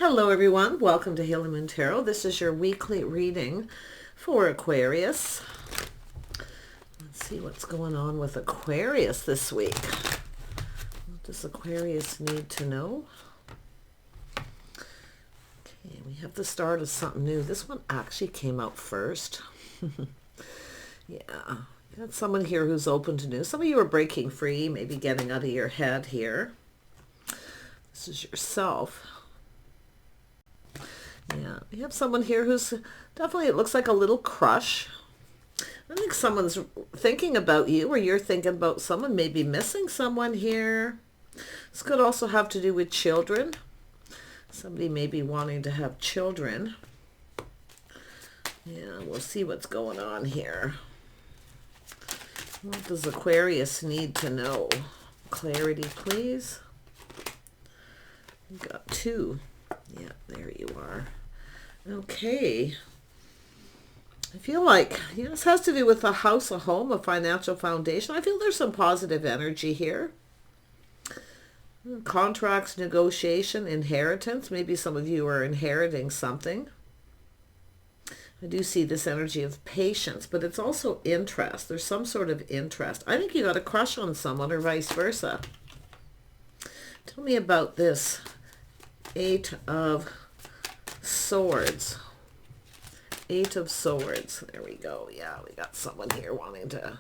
Hello everyone, welcome to Halo Moon Tarot. This is your weekly reading for Aquarius. Let's see what's going on with Aquarius this week. What does Aquarius need to know? Okay, we have the start of something new. This one actually came out first. Yeah, you got someone here who's open to new. Some of you are breaking free, maybe getting out of your head here. This is yourself. Yeah, we have someone here who's definitely, it looks like a little crush. I think someone's thinking about you, or you're thinking about someone, maybe missing someone here. This could also have to do with children. Somebody may be wanting to have children. Yeah, we'll see what's going on here. What does Aquarius need to know? Clarity, please. We've got two. Yeah, there you are. Okay. I feel like, this has to do with a house, a home, a financial foundation. I feel there's some positive energy here. Contracts, negotiation, inheritance. Maybe some of you are inheriting something. I do see this energy of patience, but it's also interest. There's some sort of interest. I think you got a crush on someone or vice versa. Tell me about this. Eight of Swords. Eight of Swords. There we go. Yeah, we got someone here wanting to...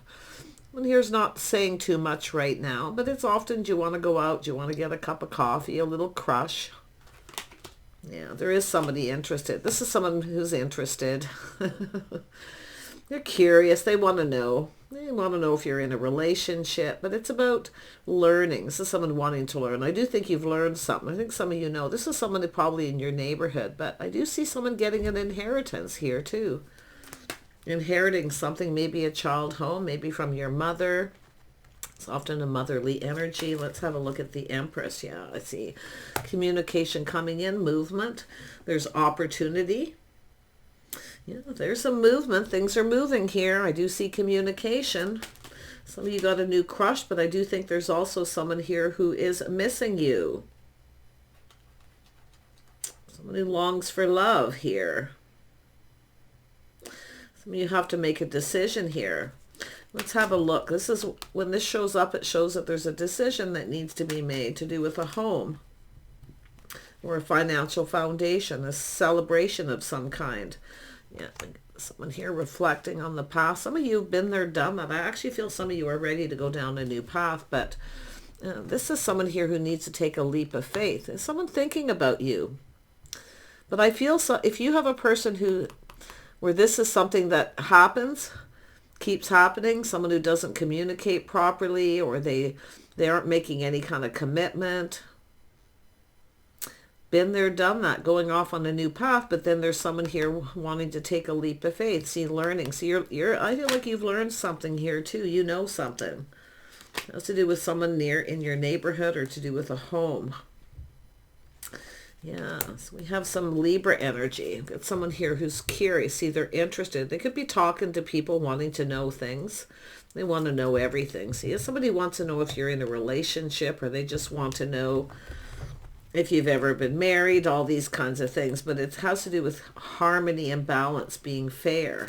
Someone here's not saying too much right now, but it's often, do you want to go out? Do you want to get a cup of coffee? A little crush? Yeah, there is somebody interested. This is someone who's interested. They're curious. They want to know. They want to know if you're in a relationship, but it's about learning. This is someone wanting to learn. I do think you've learned something. I think some of you know. This is someone probably in your neighborhood, but I do see someone getting an inheritance here too. Inheriting something, maybe a child home, maybe from your mother. It's often a motherly energy. Let's have a look at the Empress. Yeah, I see communication coming in, movement. There's opportunity. Yeah, there's some movement. Things are moving here. I do see communication. Some of you got a new crush, but I do think there's also someone here who is missing you. Someone who longs for love here. Some of you have to make a decision here. Let's have a look. This is when this shows up, it shows that there's a decision that needs to be made to do with a home or a financial foundation, a celebration of some kind. Yeah, someone here reflecting on the past. Some of you have been there, done that. I actually feel some of you are ready to go down a new path, but this is someone here who needs to take a leap of faith. Is someone thinking about you? But I feel so, if you have a person where this is something that happens, keeps happening, someone who doesn't communicate properly, or they aren't making any kind of commitment. Been there, done that, going off on a new path, but then there's someone here wanting to take a leap of faith, see, learning. So I feel like you've learned something here too. You know something. It has to do with someone near in your neighborhood or to do with a home. Yeah, so we have some Libra energy. We've got someone here who's curious. See, they're interested. They could be talking to people wanting to know things. They want to know everything. See, if somebody wants to know if you're in a relationship, or they just want to know if you've ever been married, all these kinds of things. But it has to do with harmony and balance, being fair.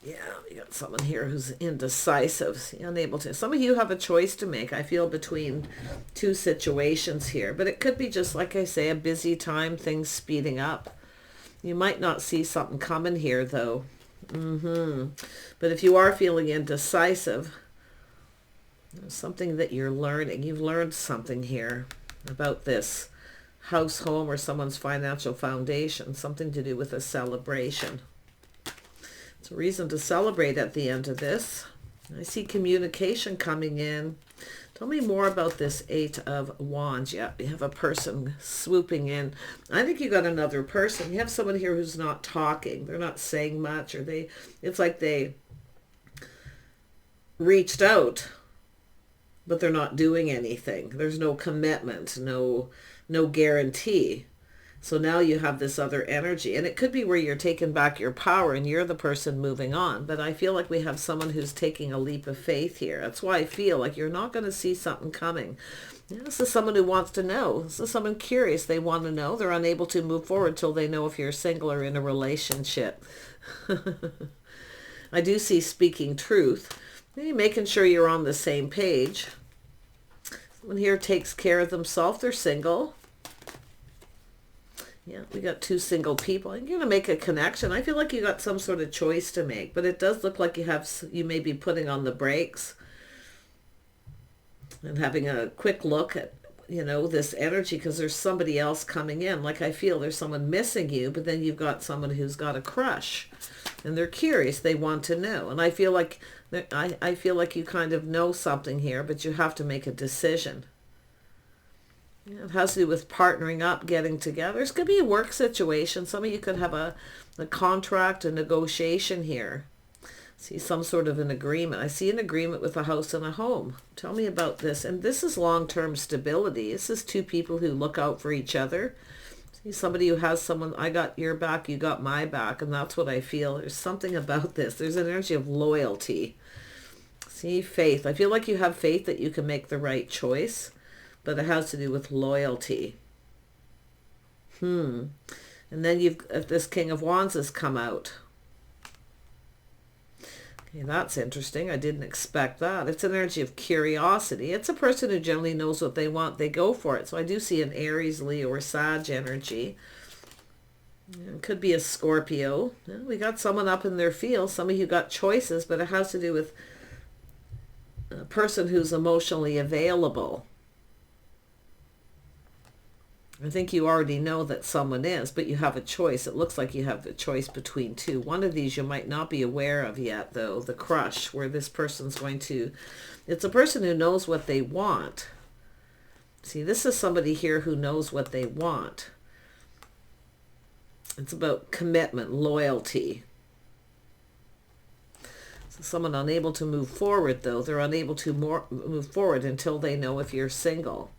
Yeah, we got someone here who's indecisive, unable to. Some of you have a choice to make, I feel, between two situations here. But it could be just, like I say, a busy time, things speeding up. You might not see something coming here, though. But if you are feeling indecisive, there's something that you're learning. You've learned something here about this house, home, or someone's financial foundation. Something to do with a celebration. It's a reason to celebrate at the end of this. I see communication coming in. Tell me more about this Eight of Wands. Yeah, you have a person swooping in. I think you got another person. You have someone here who's not talking. They're not saying much, or it's like they reached out, but they're not doing anything. There's no commitment, no guarantee. So now you have this other energy, and it could be where you're taking back your power and you're the person moving on. But I feel like we have someone who's taking a leap of faith here. That's why I feel like you're not going to see something coming. Yeah, this is someone who wants to know. This is someone curious. They want to know. They're unable to move forward until they know if you're single or in a relationship. I do see speaking truth. Maybe making sure you're on the same page. Someone here takes care of themselves. They're single. Yeah, we got two single people. You're going to make a connection. I feel like you got some sort of choice to make, but it does look like you may be putting on the brakes and having a quick look at, this energy, because there's somebody else coming in. Like I feel there's someone missing you, but then you've got someone who's got a crush and they're curious. They want to know. And I feel like you kind of know something here, but you have to make a decision. Yeah, it has to do with partnering up, getting together. It's going to be a work situation. Some of you could have a contract, a negotiation here. See some sort of an agreement. I see an agreement with a house and a home. Tell me about this. And this is long-term stability. This is two people who look out for each other. See somebody who has someone, I got your back, you got my back. And that's what I feel. There's something about this. There's an energy of loyalty. See, faith. I feel like you have faith that you can make the right choice. But it has to do with loyalty. And then if this King of Wands has come out. Okay, that's interesting. I didn't expect that. It's an energy of curiosity. It's a person who generally knows what they want. They go for it. So I do see an Aries, Leo, or Sag energy. It could be a Scorpio. We got someone up in their field. Some of you got choices, but it has to do with a person who's emotionally available. I think you already know that someone is, but you have a choice. It looks like you have a choice between two. One of these you might not be aware of yet, though. The crush, where this person's going to... It's a person who knows what they want. See, this is somebody here who knows what they want. It's about commitment, loyalty. So someone unable to move forward, though. They're unable to move forward until they know if you're single.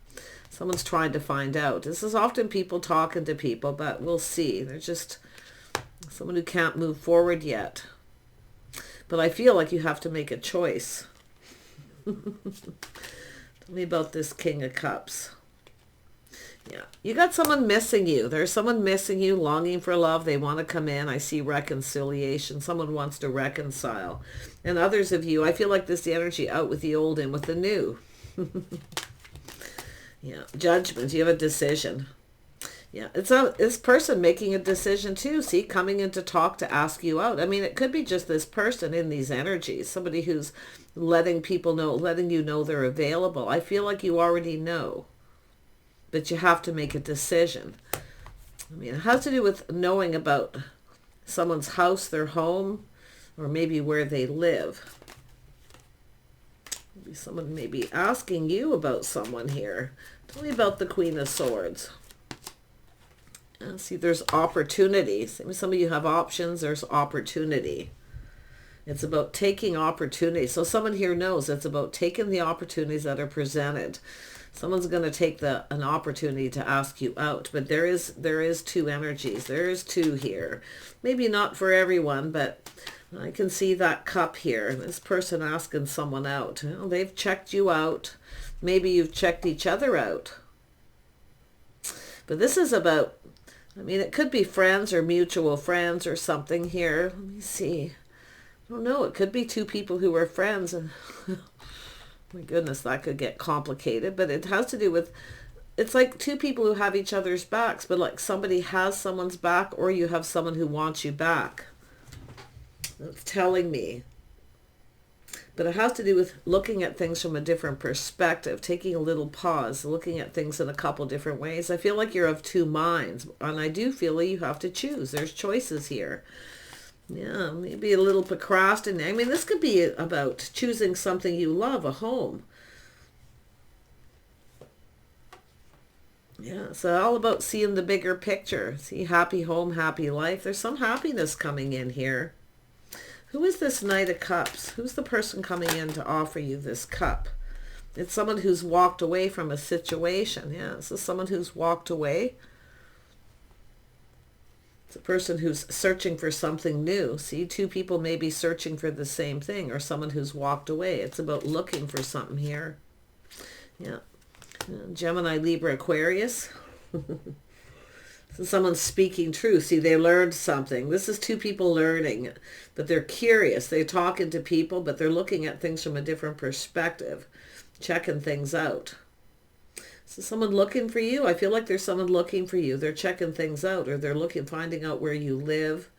Someone's trying to find out. This is often people talking to people, but we'll see. They're just someone who can't move forward yet. But I feel like you have to make a choice. Tell me about this King of Cups. Yeah, you got someone missing you. There's someone missing you, longing for love. They want to come in. I see reconciliation. Someone wants to reconcile. And others of you, I feel like this energy out with the old, in with the new. Yeah, judgment. You have a decision. Yeah, it's this person making a decision too. See, coming in to talk, to ask you out. I mean, it could be just this person in these energies. Somebody who's letting people know, letting you know they're available. I feel like you already know, but you have to make a decision. I mean, it has to do with knowing about someone's house, their home, or maybe where they live. Maybe someone may be asking you about someone here. Tell me about the Queen of Swords. See, there's opportunities. Some of you have options. There's opportunity. It's about taking opportunities. So someone here knows it's about taking the opportunities that are presented. Someone's going to take an opportunity to ask you out. But there is two energies. There is two here. Maybe not for everyone, but I can see that cup here. This person asking someone out. You know, they've checked you out. Maybe you've checked each other out. But this is about, I mean, it could be friends or mutual friends or something here. Let me see. I don't know. It could be two people who are friends. And my goodness, that could get complicated. But it has to do with, it's like two people who have each other's backs, but like somebody has someone's back, or you have someone who wants you back. It's telling me. But it has to do with looking at things from a different perspective, taking a little pause, looking at things in a couple different ways. I feel like you're of two minds, and I do feel like you have to choose. There's choices here. Yeah, maybe a little procrastinating. I mean, this could be about choosing something you love, a home. Yeah, so all about seeing the bigger picture. See, happy home, happy life. There's some happiness coming in here. Who is this Knight of Cups? Who's the person coming in to offer you this cup? It's someone who's walked away from a situation. Yeah, this is someone who's walked away. It's a person who's searching for something new. See, two people may be searching for the same thing, or someone who's walked away. It's about looking for something here. Yeah. Gemini, Libra, Aquarius. So someone's speaking truth. See, they learned something. This is two people learning, but they're curious. They're talking to people, but they're looking at things from a different perspective, checking things out. So someone looking for you. I feel like there's someone looking for you. They're checking things out, or they're looking, finding out where you live.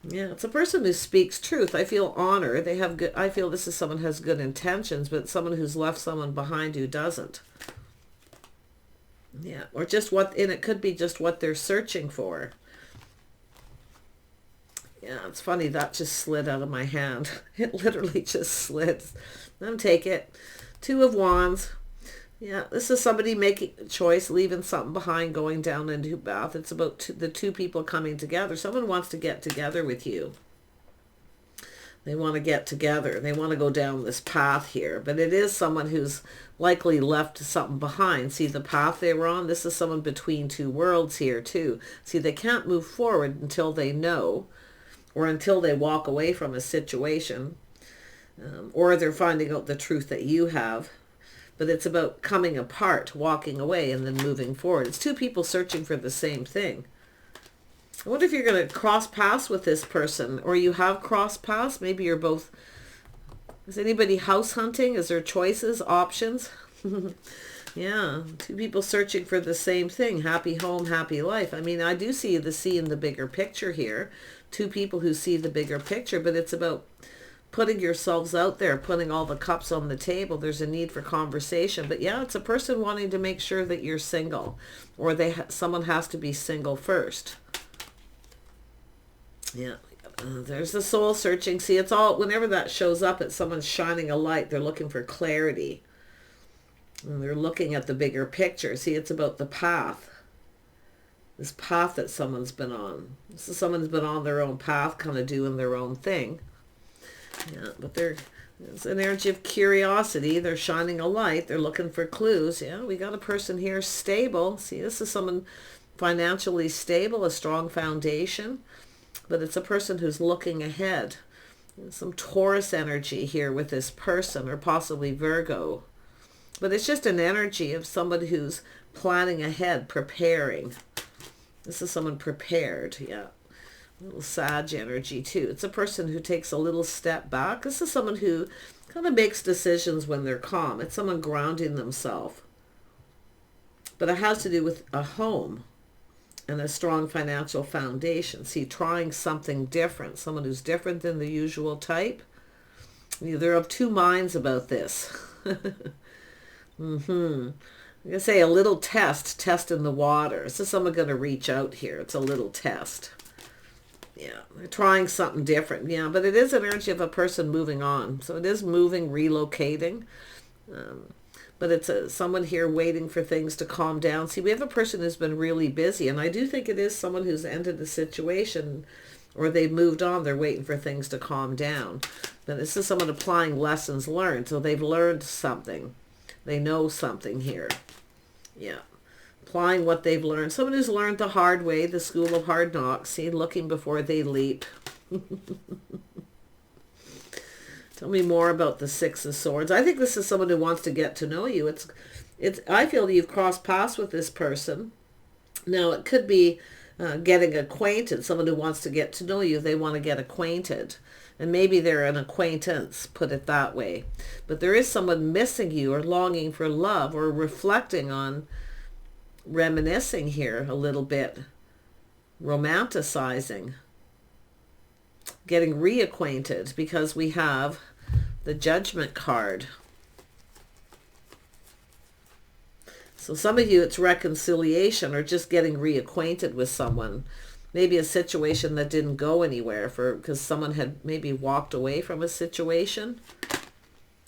Yeah, it's a person who speaks truth. I feel honor. They have good. I feel this is someone who has good intentions, but someone who's left someone behind who doesn't. Yeah, or just what, and it could be just what they're searching for. Yeah, it's funny, that just slid out of my hand. It literally just slid. Let me take it. Two of Wands. Yeah, this is somebody making a choice, leaving something behind, going down into path. It's about the two people coming together. Someone wants to get together with you. They want to get together. They want to go down this path here. But it is someone who's likely left something behind. See the path they were on? This is someone between two worlds here too. See, they can't move forward until they know, or until they walk away from a situation, or they're finding out the truth that you have. But it's about coming apart, walking away, and then moving forward. It's two people searching for the same thing. I wonder if you're going to cross paths with this person, or you have cross paths. Maybe you're both. Is anybody house hunting? Is there choices, options? Yeah, two people searching for the same thing. Happy home, happy life. I mean, I do see in the bigger picture here. Two people who see the bigger picture, but it's about putting yourselves out there, putting all the cups on the table. There's a need for conversation. But yeah, it's a person wanting to make sure that you're single, or someone has to be single first. Yeah, there's the soul searching. See, it's all, whenever that shows up, it's someone shining a light. They're looking for clarity. And they're looking at the bigger picture. See, it's about the path. This path that someone's been on. This is someone's been on their own path, kind of doing their own thing. Yeah, but it's an energy of curiosity. They're shining a light. They're looking for clues. Yeah, we got a person here stable. See, this is someone financially stable, a strong foundation. But it's a person who's looking ahead. There's some Taurus energy here with this person, or possibly Virgo. But it's just an energy of somebody who's planning ahead, preparing. This is someone prepared, yeah. A little Sag energy too. It's a person who takes a little step back. This is someone who kind of makes decisions when they're calm. It's someone grounding themselves. But it has to do with a home and a strong financial foundation. See, trying something different. Someone who's different than the usual type. They're of two minds about this. I'm going to say a little test in the water. This is someone going to reach out here. It's a little test. Yeah, they're trying something different. Yeah, but it is an energy of a person moving on. So it is moving, relocating. But it's someone here waiting for things to calm down. See, we have a person who's been really busy, and I do think it is someone who's ended the situation, or they've moved on. They're waiting for things to calm down. But this is someone applying lessons learned. So they've learned something. They know something here. Yeah. Applying what they've learned. Someone who's learned the hard way, the school of hard knocks. See, looking before they leap. Tell me more about the Six of Swords. I think this is someone who wants to get to know you. I feel you've crossed paths with this person. Now, it could be getting acquainted. Someone who wants to get to know you. They want to get acquainted. And maybe they're an acquaintance, put it that way. But there is someone missing you, or longing for love, or reflecting on, reminiscing here a little bit. Romanticizing. Getting reacquainted, because we have the Judgment card. So some of you, it's reconciliation, or just getting reacquainted with someone. Maybe a situation that didn't go anywhere because someone had maybe walked away from a situation.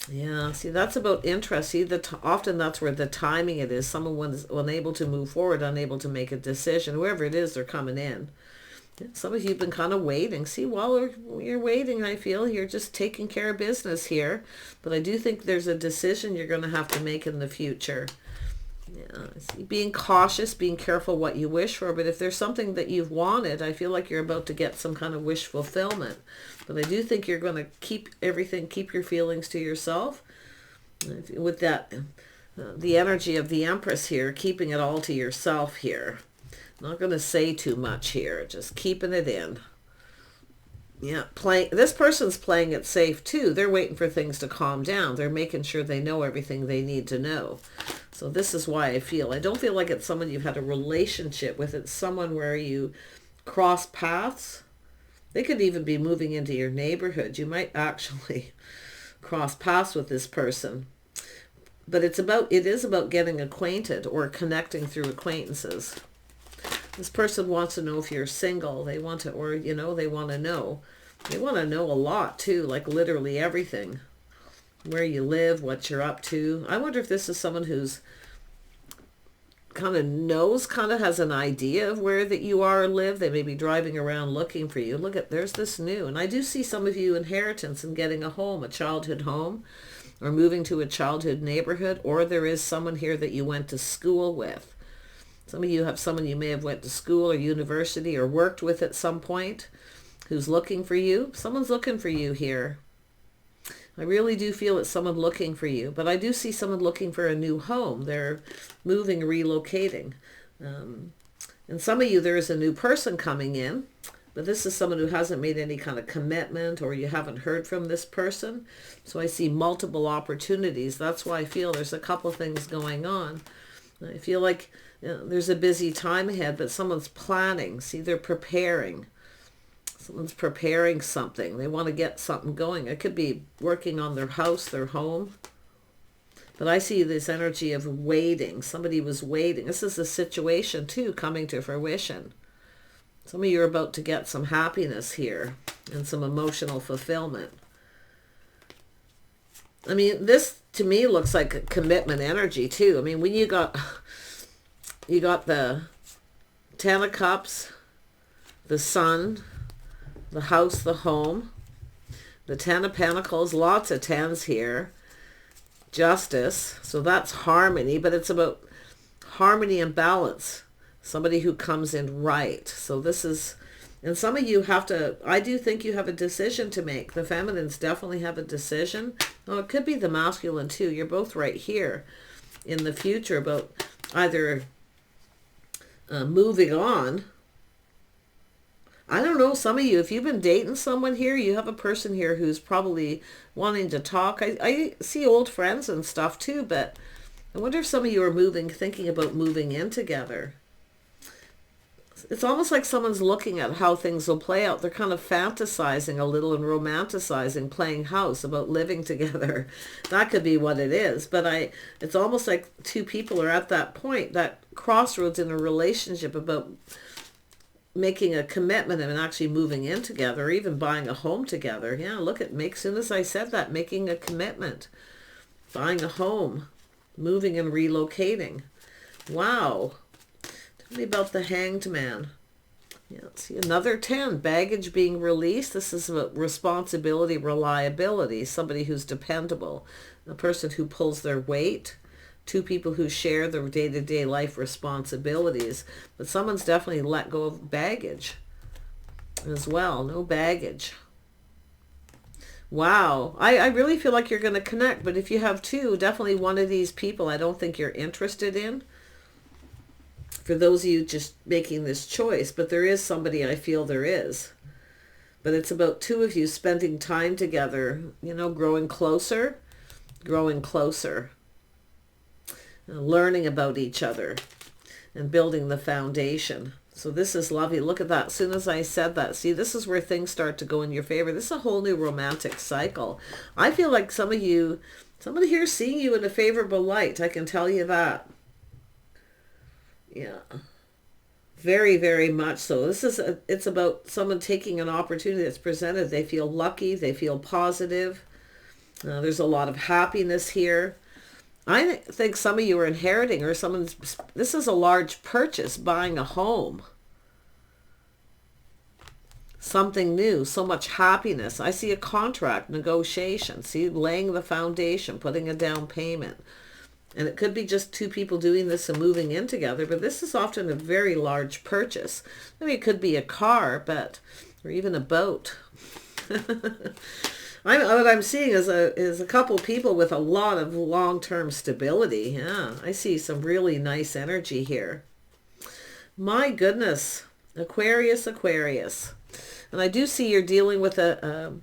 Yeah, see, that's about interest. See, often that's where the timing it is. Someone was unable to move forward, unable to make a decision. Whoever it is, they're coming in. Some of you have been kind of waiting. See, while you're waiting, I feel you're just taking care of business here. But I do think there's a decision you're going to have to make in the future. Yeah, I see. Being cautious, being careful what you wish for. But if there's something that you've wanted, I feel like you're about to get some kind of wish fulfillment. But I do think you're going to keep everything, keep your feelings to yourself. With that, the energy of the Empress here, keeping it all to yourself here. Not going to say too much here, just keeping it in. Yeah, this person's playing it safe too. They're waiting for things to calm down. They're making sure they know everything they need to know. So this is why I don't feel like it's someone you've had a relationship with. It's someone where you cross paths. They could even be moving into your neighborhood. You might actually cross paths with this person. But it is about getting acquainted or connecting through acquaintances. This person wants to know if you're single. They want to, or, they want to know. They want to know a lot too, like literally everything. Where you live, what you're up to. I wonder if this is someone who's kind of has an idea of where that you are or live. They may be driving around looking for you. Look there's this new. And I do see some of you inheritance and getting a home, a childhood home, or moving to a childhood neighborhood, or there is someone here that you went to school with. Some of you have someone you may have went to school or university or worked with at some point who's looking for you. Someone's looking for you here. I really do feel it's someone looking for you, but I do see someone looking for a new home. They're moving, relocating. And some of you, there is a new person coming in, but this is someone who hasn't made any kind of commitment, or you haven't heard from this person. So I see multiple opportunities. That's why I feel there's a couple things going on. I feel like there's a busy time ahead, but someone's planning. See, they're preparing. Someone's preparing something. They want to get something going. It could be working on their house, their home. But I see this energy of waiting. Somebody was waiting. This is a situation, too, coming to fruition. Some of you are about to get some happiness here and some emotional fulfillment. I mean, this, to me, looks like a commitment energy, too. I mean, when you got the Ten of Cups, the Sun, the house, the home, the Ten of Pentacles, lots of tens here, Justice, so that's harmony, but it's about harmony and balance, somebody who comes in right. So this is, and some of you I do think you have a decision to make. The feminines definitely have a decision. Oh, it could be the masculine too. You're both right here in the future about either moving on. I don't know, some of you, if you've been dating someone here, you have a person here who's probably wanting to talk. I see old friends and stuff too, but I wonder if some of you are thinking about moving in together. It's almost like someone's looking at how things will play out. They're kind of fantasizing a little and romanticizing, playing house, about living together. That could be what it is. But it's almost like two people are at that point, that crossroads in a relationship about making a commitment and actually moving in together, or even buying a home together. Yeah, look at, as soon as I said that, making a commitment, buying a home, moving and relocating. Wow. Tell me about the Hanged Man. Yeah, see, another 10, baggage being released. This is about responsibility, reliability, somebody who's dependable, a person who pulls their weight, two people who share their day-to-day life responsibilities, but someone's definitely let go of baggage as well. No baggage. Wow. I really feel like you're going to connect, but if you have two, definitely one of these people I don't think you're interested in. For those of you just making this choice, but there is somebody, I feel there is. But it's about two of you spending time together, growing closer, learning about each other and building the foundation. So this is lovely. Look at that. As soon as I said that, see, this is where things start to go in your favor. This is a whole new romantic cycle. I feel like somebody here is seeing you in a favorable light. I can tell you that. Yeah. Very, very much so. It's about someone taking an opportunity that's presented. They feel lucky. They feel positive. There's a lot of happiness here. I think some of you are inheriting, or this is a large purchase, buying a home. Something new, so much happiness. I see a contract, negotiation, see, laying the foundation, putting a down payment. And it could be just two people doing this and moving in together, but this is often a very large purchase. I mean, it could be a car, or even a boat. What I'm seeing is a couple people with a lot of long-term stability. Yeah, I see some really nice energy here. My goodness, Aquarius. And I do see you're dealing with a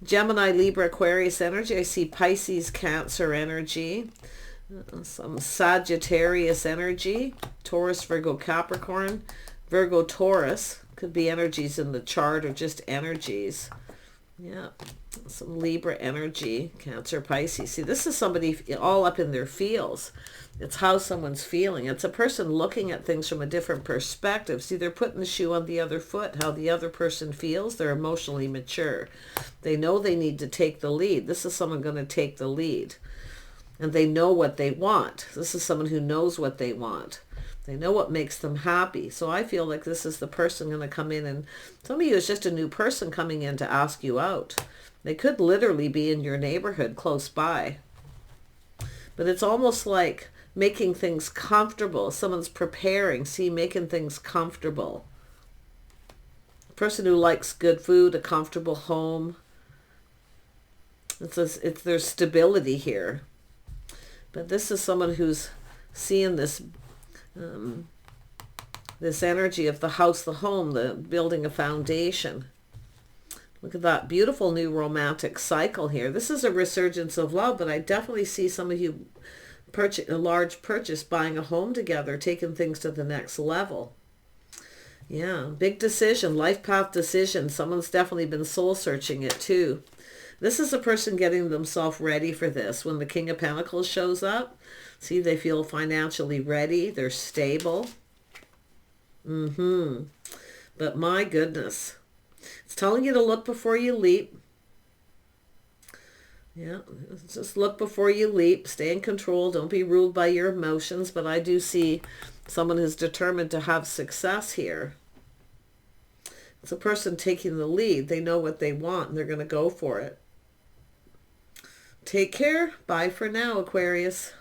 Gemini, Libra, Aquarius energy. I see Pisces, Cancer energy. Some Sagittarius energy. Taurus, Virgo, Capricorn. Virgo, Taurus. Could be energies in the chart or just energies. Yeah. Some Libra energy. Cancer, Pisces. See, this is somebody all up in their feels. It's how someone's feeling. It's a person looking at things from a different perspective. See, they're putting the shoe on the other foot, how the other person feels. They're emotionally mature. They know they need to take the lead. This is someone going to take the lead. And they know what they want. This is someone who knows what they want. They know what makes them happy. So I feel like this is the person going to come in, and some of you is just a new person coming in to ask you out. They could literally be in your neighborhood close by. But it's almost like making things comfortable. Someone's preparing. See, making things comfortable. A person who likes good food, a comfortable home. There's stability here. But this is someone who's seeing this this energy of the house, the home, the building a foundation. Look at that beautiful new romantic cycle here. This is a resurgence of love, but I definitely see some of you a large purchase, buying a home together, taking things to the next level. Yeah, big decision, life path decision. Someone's definitely been soul searching it too. This is a person getting themselves ready for this. When the King of Pentacles shows up, see, they feel financially ready. They're stable. But my goodness, it's telling you to look before you leap. Yeah, just look before you leap. Stay in control. Don't be ruled by your emotions. But I do see someone who's determined to have success here. It's a person taking the lead. They know what they want and they're going to go for it. Take care. Bye for now, Aquarius.